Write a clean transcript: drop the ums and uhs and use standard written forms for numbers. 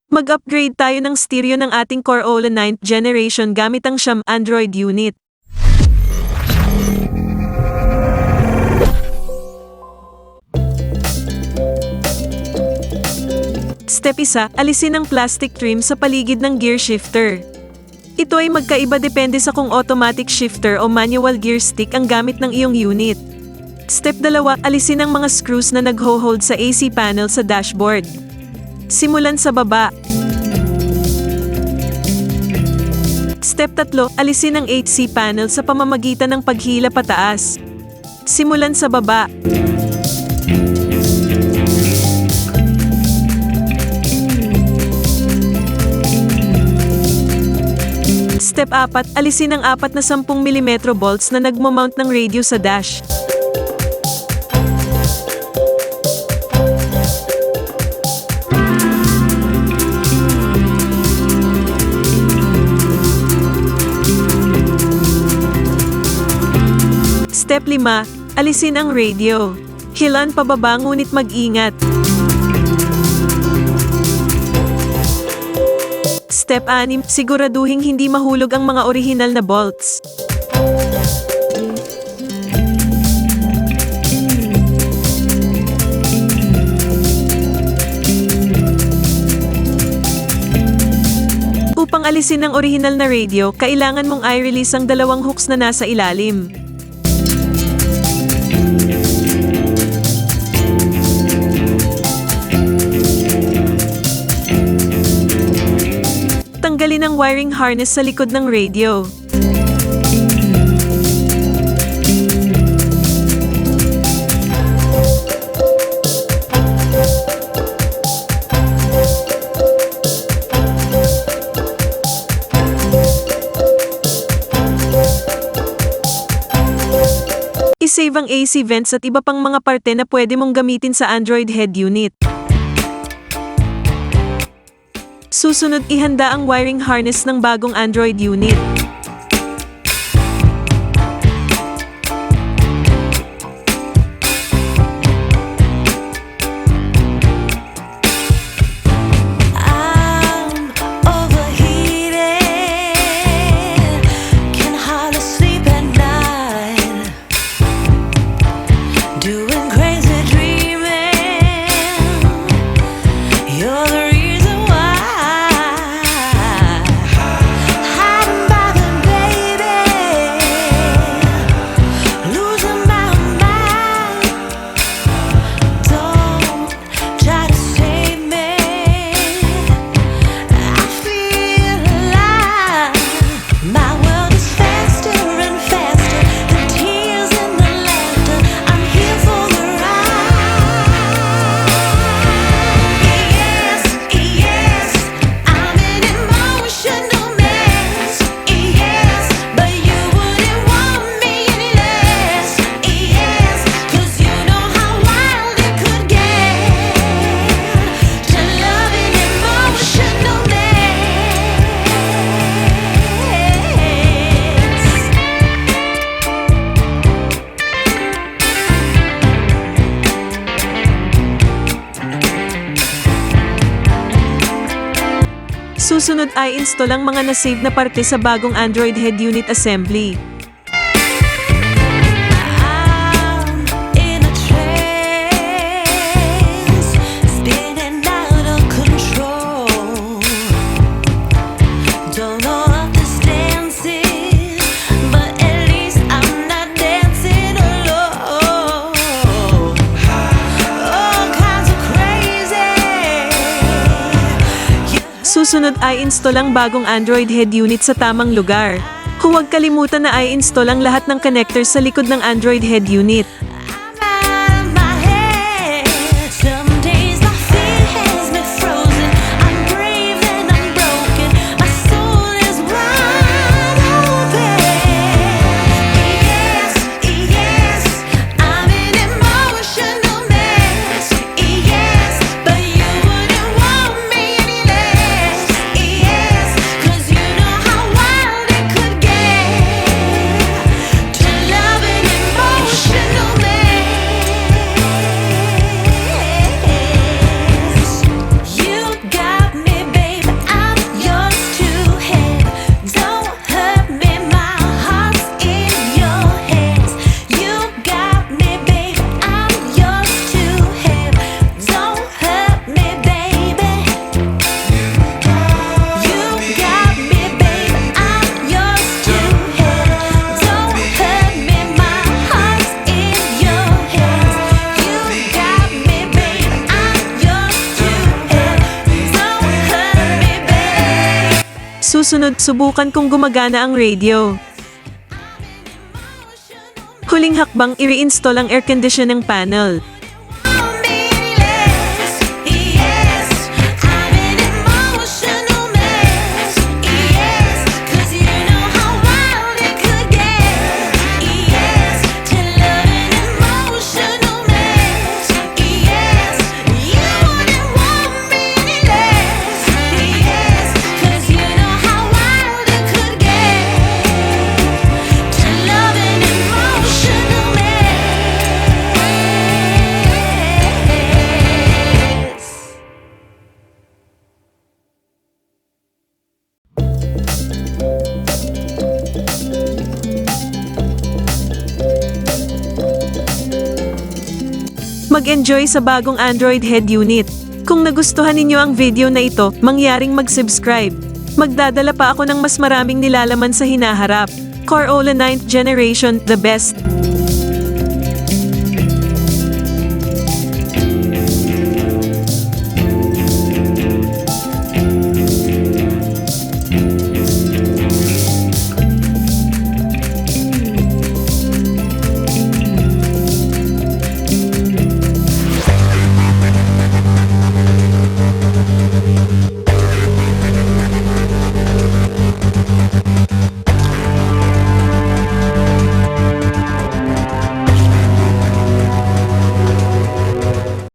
Mag-upgrade tayo ng stereo ng ating Corolla 9th generation gamit ang siyam Android unit. Step 1, alisin ang plastic trim sa paligid ng gear shifter. Ito ay magkaiba depende sa kung automatic shifter o manual gear stick ang gamit ng iyong unit. Step 2, alisin ang mga screws na nagho-hold sa AC panel sa dashboard. Simulan sa baba. Step 3, alisin ang HC panel sa pamamagitan ng paghila pataas. Simulan sa baba. Step 4, alisin ang 4 na 10 mm bolts na nagmo-mount ng radio sa dash. Step 5, alisin ang radio. Hilan pababa ngunit mag-ingat. Step 6, siguraduhing hindi mahulog ang mga orihinal na bolts. Upang alisin ang orihinal na radio, kailangan mong i-release ang 2 hooks na nasa ilalim. Tanggalin ang wiring harness sa likod ng radio. I-save ang AC vents at iba pang mga parte na pwede mong gamitin sa Android head unit. Susunod, ihanda ang wiring harness ng bagong Android unit. Susunod ay install ang mga na-save na parte sa bagong Android head unit assembly. Susunod ay install ang bagong Android head unit sa tamang lugar. Huwag kalimutan na i-install ang lahat ng connectors sa likod ng Android head unit. Love it emotional. Susunod, subukan kung gumagana ang radio. Huling hakbang, i-reinstall ang air conditioning panel. Mag-enjoy sa bagong Android head unit. Kung nagustuhan ninyo ang video na ito, mangyaring mag-subscribe. Magdadala pa ako ng mas maraming nilalaman sa hinaharap. Corolla 9th generation, the best.